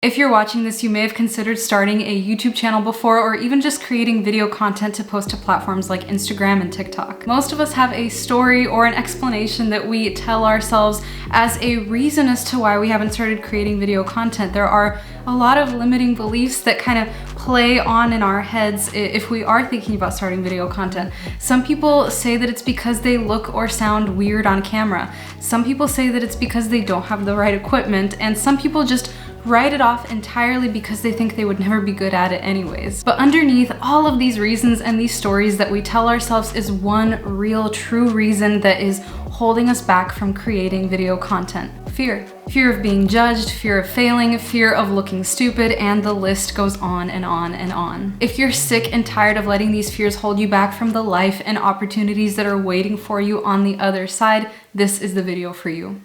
If you're watching this, you may have considered starting a YouTube channel before, or even just creating video content to post to platforms like Instagram and TikTok. Most of us have a story or an explanation that we tell ourselves as a reason as to why we haven't started creating video content. There are a lot of limiting beliefs that kind of play on in our heads if we are thinking about starting video content. Some people say that it's because they look or sound weird on camera. Some people say that it's because they don't have the right equipment, and some people just write it off entirely because they think they would never be good at it anyways. But underneath all of these reasons and these stories that we tell ourselves is one real true reason that is holding us back from creating video content. Fear. Fear of being judged, fear of failing, fear of looking stupid, and the list goes on and on and on. If you're sick and tired of letting these fears hold you back from the life and opportunities that are waiting for you on the other side, this is the video for you.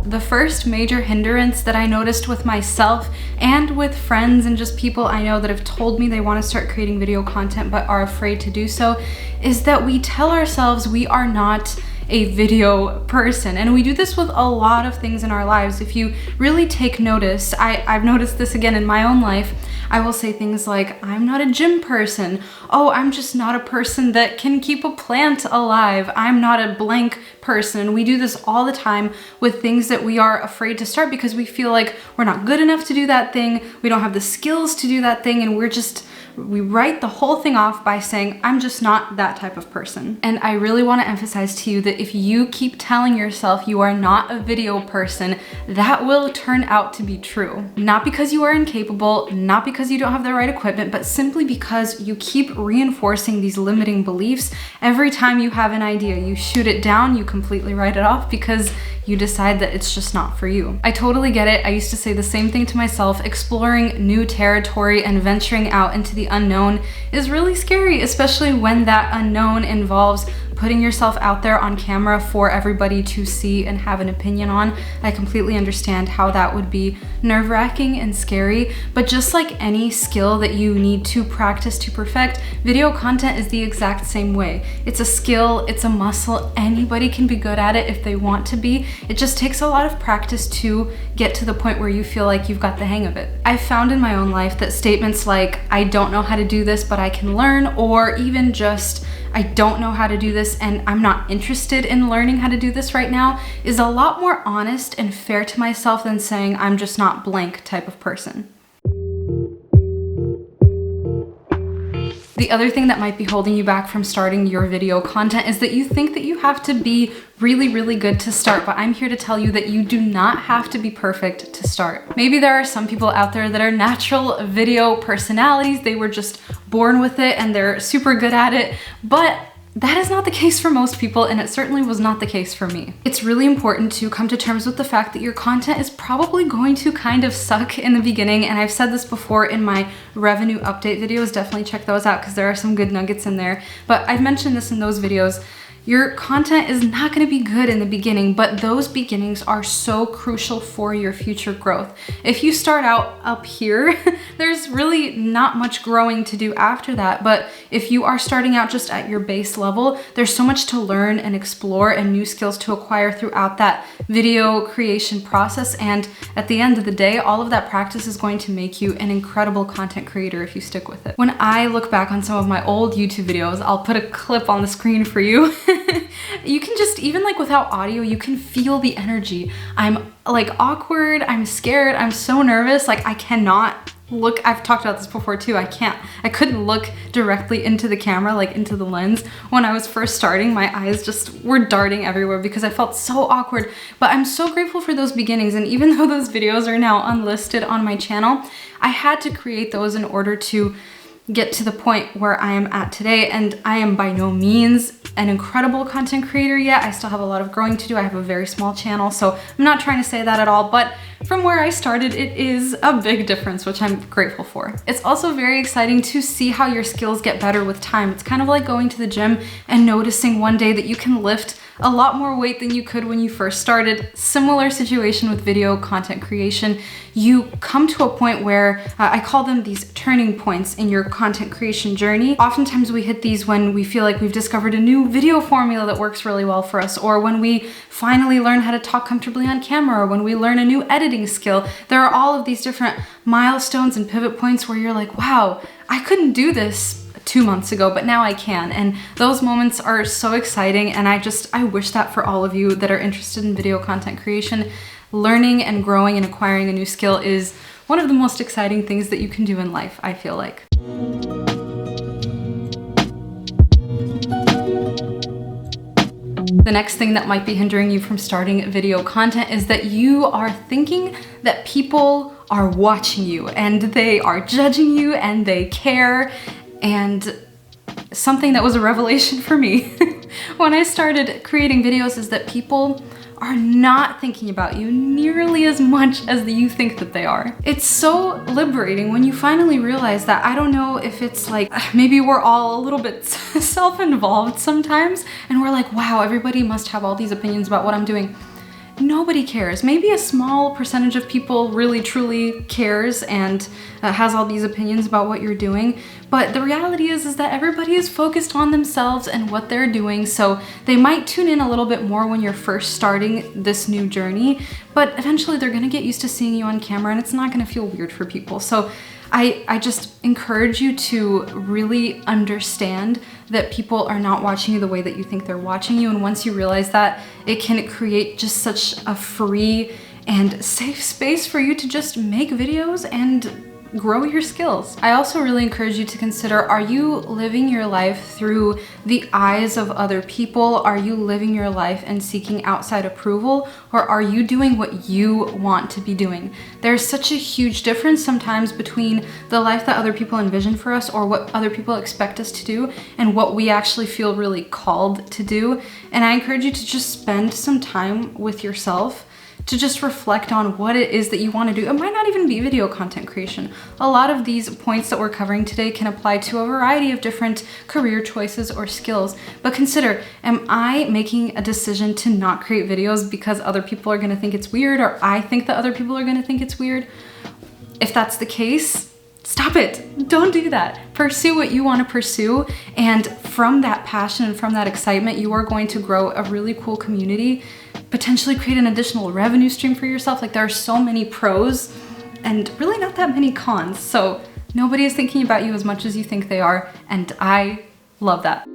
The first major hindrance that I noticed with myself and with friends and just people I know that have told me they want to start creating video content but are afraid to do so is that we tell ourselves we are not a video person. And we do this with a lot of things in our lives. If you really take notice, I've noticed this again in my own life. I will say things like, I'm not a gym person. Oh, I'm just not a person that can keep a plant alive. I'm not a blank person. We do this all the time with things that we are afraid to start because we feel like we're not good enough to do that thing. We don't have the skills to do that thing, and we write the whole thing off by saying, I'm just not that type of person. And I really want to emphasize to you that if you keep telling yourself you are not a video person, that will turn out to be true. Not because you are incapable, not because you don't have the right equipment, but simply because you keep reinforcing these limiting beliefs. Every time you have an idea, you shoot it down, you completely write it off because you decide that it's just not for you. I totally get it. I used to say the same thing to myself. Exploring new territory and venturing out into the unknown is really scary, especially when that unknown involves putting yourself out there on camera for everybody to see and have an opinion on. I completely understand how that would be nerve-wracking and scary, but just like any skill that you need to practice to perfect, video content is the exact same way. It's a skill, it's a muscle, anybody can be good at it if they want to be. It just takes a lot of practice to get to the point where you feel like you've got the hang of it. I've found in my own life that statements like, I don't know how to do this, but I can learn, or even just, I don't know how to do this and I'm not interested in learning how to do this right now, is a lot more honest and fair to myself than saying I'm just not blank type of person. The other thing that might be holding you back from starting your video content is that you think that you have to be really, really good to start, but I'm here to tell you that you do not have to be perfect to start. Maybe there are some people out there that are natural video personalities. They were just born with it and they're super good at it, but that is not the case for most people, and it certainly was not the case for me. It's really important to come to terms with the fact that your content is probably going to kind of suck in the beginning, and I've said this before in my revenue update videos. Definitely check those out because there are some good nuggets in there, but I've mentioned this in those videos. Your content is not going to be good in the beginning, but those beginnings are so crucial for your future growth. If you start out up here, there's really not much growing to do after that. But if you are starting out just at your base level, there's so much to learn and explore and new skills to acquire throughout that video creation process. And at the end of the day, all of that practice is going to make you an incredible content creator if you stick with it. When I look back on some of my old YouTube videos, I'll put a clip on the screen for you. You can just, even like without audio, you can feel the energy. I'm like awkward, I'm scared, I'm so nervous. Like I cannot look, I've talked about this before too, I couldn't look directly into the camera, like into the lens. When I was first starting, my eyes just were darting everywhere because I felt so awkward. But I'm so grateful for those beginnings, and even though those videos are now unlisted on my channel, I had to create those in order to get to the point where I am at today. And I am by no means an incredible content creator yet. I still have a lot of growing to do. I have a very small channel, so I'm not trying to say that at all, but from where I started, it is a big difference, which I'm grateful for. It's also very exciting to see how your skills get better with time. It's kind of like going to the gym and noticing one day that you can lift a lot more weight than you could when you first started. Similar situation with video content creation. You come to a point where I call them these turning points in your content creation journey. Oftentimes we hit these when we feel like we've discovered a new video formula that works really well for us, or when we finally learn how to talk comfortably on camera, or when we learn a new editing skill. There are all of these different milestones and pivot points where you're like, wow, I couldn't do this 2 months ago, but now I can. And those moments are so exciting, and I wish that for all of you that are interested in video content creation. Learning and growing and acquiring a new skill is one of the most exciting things that you can do in life, I feel like. The next thing that might be hindering you from starting video content is that you are thinking that people are watching you and they are judging you and they care. And something that was a revelation for me when I started creating videos is that people are not thinking about you nearly as much as you think that they are. It's so liberating when you finally realize that. I don't know if it's like, maybe we're all a little bit self-involved sometimes, and we're like, wow, everybody must have all these opinions about what I'm doing. Nobody cares. Maybe a small percentage of people really truly cares and has all these opinions about what you're doing. But the reality is that everybody is focused on themselves and what they're doing. So they might tune in a little bit more when you're first starting this new journey, but eventually they're gonna get used to seeing you on camera and it's not gonna feel weird for people. So I just encourage you to really understand that people are not watching you the way that you think they're watching you. And once you realize that, it can create just such a free and safe space for you to just make videos and grow your skills. I also really encourage you to consider, are you living your life through the eyes of other people? Are you living your life and seeking outside approval? Or are you doing what you want to be doing? There's such a huge difference sometimes between the life that other people envision for us or what other people expect us to do and what we actually feel really called to do. And I encourage you to just spend some time with yourself to just reflect on what it is that you want to do. It might not even be video content creation. A lot of these points that we're covering today can apply to a variety of different career choices or skills. But consider, am I making a decision to not create videos because other people are gonna think it's weird, or I think that other people are gonna think it's weird? If that's the case, stop it. Don't do that. Pursue what you want to pursue. And from that passion and from that excitement, you are going to grow a really cool community, potentially create an additional revenue stream for yourself. Like, there are so many pros and really not that many cons. So nobody is thinking about you as much as you think they are. And I love that.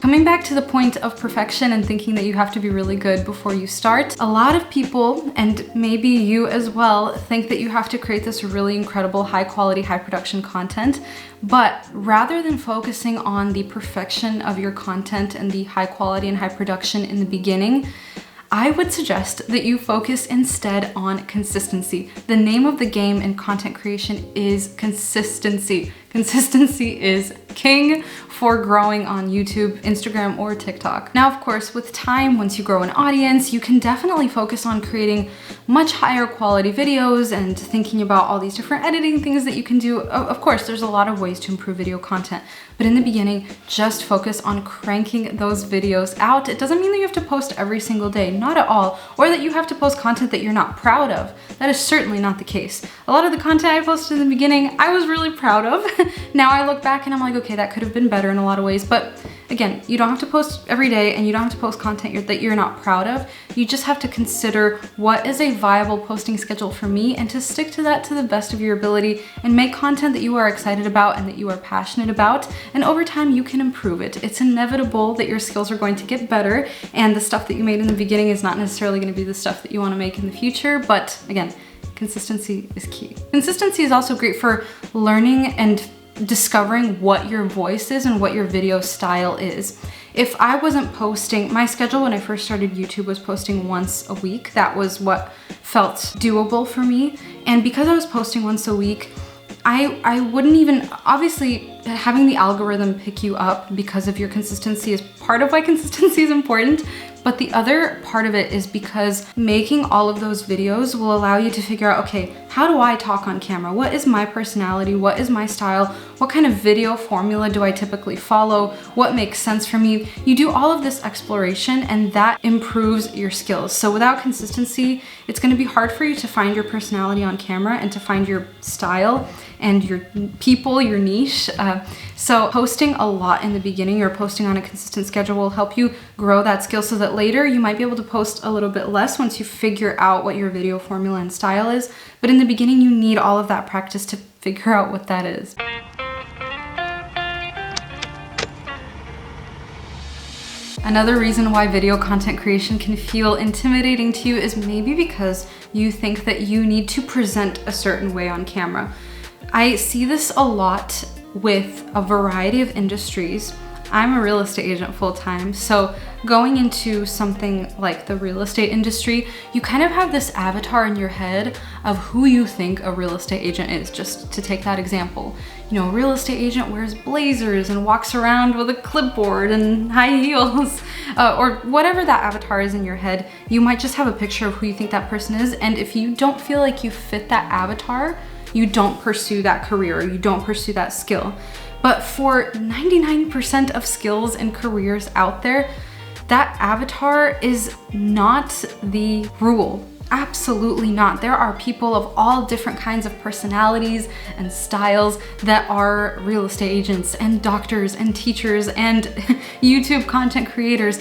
Coming back to the point of perfection and thinking that you have to be really good before you start, a lot of people, and maybe you as well, think that you have to create this really incredible, high quality, high production content. But rather than focusing on the perfection of your content and the high quality and high production in the beginning, I would suggest that you focus instead on consistency. The name of the game in content creation is consistency. Consistency is king for growing on YouTube, Instagram, or TikTok. Now, of course, with time, once you grow an audience, you can definitely focus on creating much higher quality videos and thinking about all these different editing things that you can do. Of course, there's a lot of ways to improve video content, but in the beginning, just focus on cranking those videos out. It doesn't mean that you have to post every single day, not at all, or that you have to post content that you're not proud of. That is certainly not the case. A lot of the content I posted in the beginning, I was really proud of. Now I look back and I'm like, okay, that could have been better in a lot of ways. But again, you don't have to post every day and you don't have to post content that you're not proud of. You just have to consider what is a viable posting schedule for me and to stick to that to the best of your ability and make content that you are excited about and that you are passionate about. And over time, you can improve it. It's inevitable that your skills are going to get better and the stuff that you made in the beginning is not necessarily going to be the stuff that you want to make in the future. But again, consistency is key. Consistency is also great for learning and discovering what your voice is and what your video style is. If I wasn't posting, my schedule when I first started YouTube was posting once a week. That was what felt doable for me. And because I was posting once a week, I wouldn't even, obviously having the algorithm pick you up because of your consistency is part of why consistency is important. But the other part of it is because making all of those videos will allow you to figure out, okay, how do I talk on camera? What is my personality? What is my style? What kind of video formula do I typically follow? What makes sense for me? You do all of this exploration and that improves your skills. So without consistency, it's gonna be hard for you to find your personality on camera and to find your style and your people, your niche. So posting a lot in the beginning or posting on a consistent schedule will help you grow that skill so that later you might be able to post a little bit less once you figure out what your video formula and style is. But in the beginning, you need all of that practice to figure out what that is. Another reason why video content creation can feel intimidating to you is maybe because you think that you need to present a certain way on camera. I see this a lot with a variety of industries. I'm a real estate agent full-time, so going into something like the real estate industry, you kind of have this avatar in your head of who you think a real estate agent is. Just to take that example, you know, a real estate agent wears blazers and walks around with a clipboard and high heels, or whatever that avatar is in your head. You might just have a picture of who you think that person is, and if you don't feel like you fit that avatar, you don't pursue that career, or you don't pursue that skill. But for 99% of skills and careers out there, that avatar is not the rule. Absolutely not. There are people of all different kinds of personalities and styles that are real estate agents and doctors and teachers and YouTube content creators.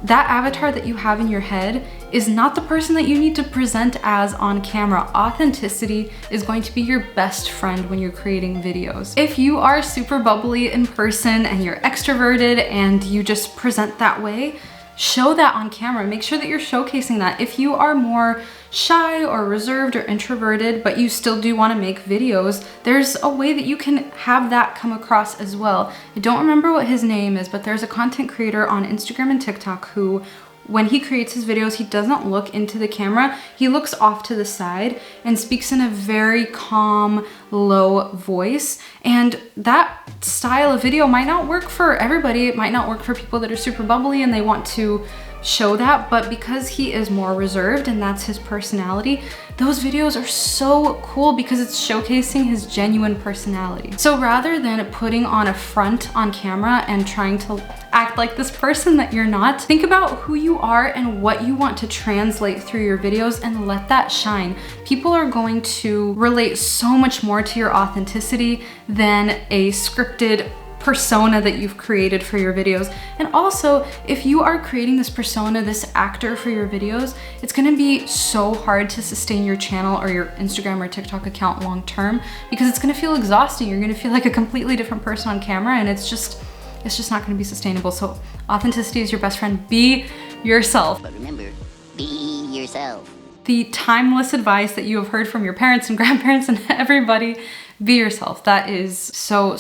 That avatar that you have in your head is not the person that you need to present as on camera. Authenticity is going to be your best friend when you're creating videos. If you are super bubbly in person and you're extroverted and you just present that way, show that on camera. Make sure that you're showcasing that. If you are more shy or reserved or introverted, but you still do want to make videos, there's a way that you can have that come across as well. I don't remember what his name is, but there's a content creator on Instagram and TikTok who, when he creates his videos, he doesn't look into the camera. He looks off to the side and speaks in a very calm, low voice. And that style of video might not work for everybody. It might not work for people that are super bubbly and they want to show that, but because he is more reserved and that's his personality, those videos are so cool because it's showcasing his genuine personality. So rather than putting on a front on camera and trying to act like this person that you're not, think about who you are and what you want to translate through your videos and let that shine. People are going to relate so much more to your authenticity than a scripted persona that you've created for your videos. And also, if you are creating this persona, this actor for your videos, it's gonna be so hard to sustain your channel or your Instagram or TikTok account long term because it's gonna feel exhausting. You're gonna feel like a completely different person on camera and it's just not gonna be sustainable. So authenticity is your best friend. Be yourself. But remember, be yourself. The timeless advice that you have heard from your parents and grandparents and everybody, be yourself. That is so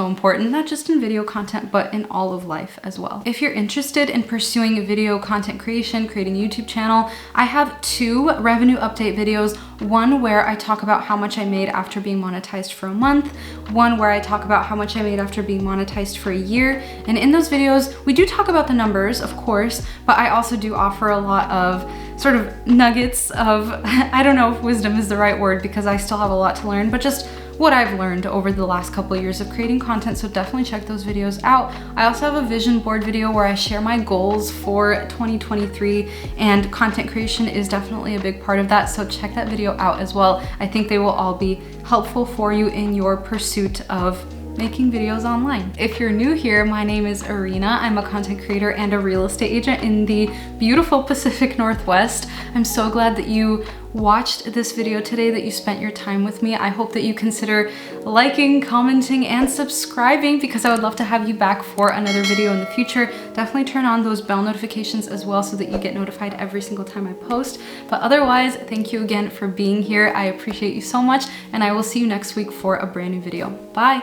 important, not just in video content, but in all of life as well. If you're interested in pursuing video content creation, creating a YouTube channel, I have 2 revenue update videos. One where I talk about how much I made after being monetized for a month, one where I talk about how much I made after being monetized for a year. And in those videos, we do talk about the numbers, of course, but I also do offer a lot of sort of nuggets of, I don't know if wisdom is the right word because I still have a lot to learn, but just what I've learned over the last couple of years of creating content, so definitely check those videos out. I also have a vision board video where I share my goals for 2023, and content creation is definitely a big part of that, so check that video out as well. I think they will all be helpful for you in your pursuit of making videos online. If you're new here, my name is Arena. I'm a content creator and a real estate agent in the beautiful Pacific Northwest. I'm so glad that you watched this video today, that you spent your time with me. I hope that you consider liking, commenting, and subscribing because I would love to have you back for another video in the future. Definitely turn on those bell notifications as well so that you get notified every single time I post. But otherwise, thank you again for being here. I appreciate you so much, and I will see you next week for a brand new video. Bye.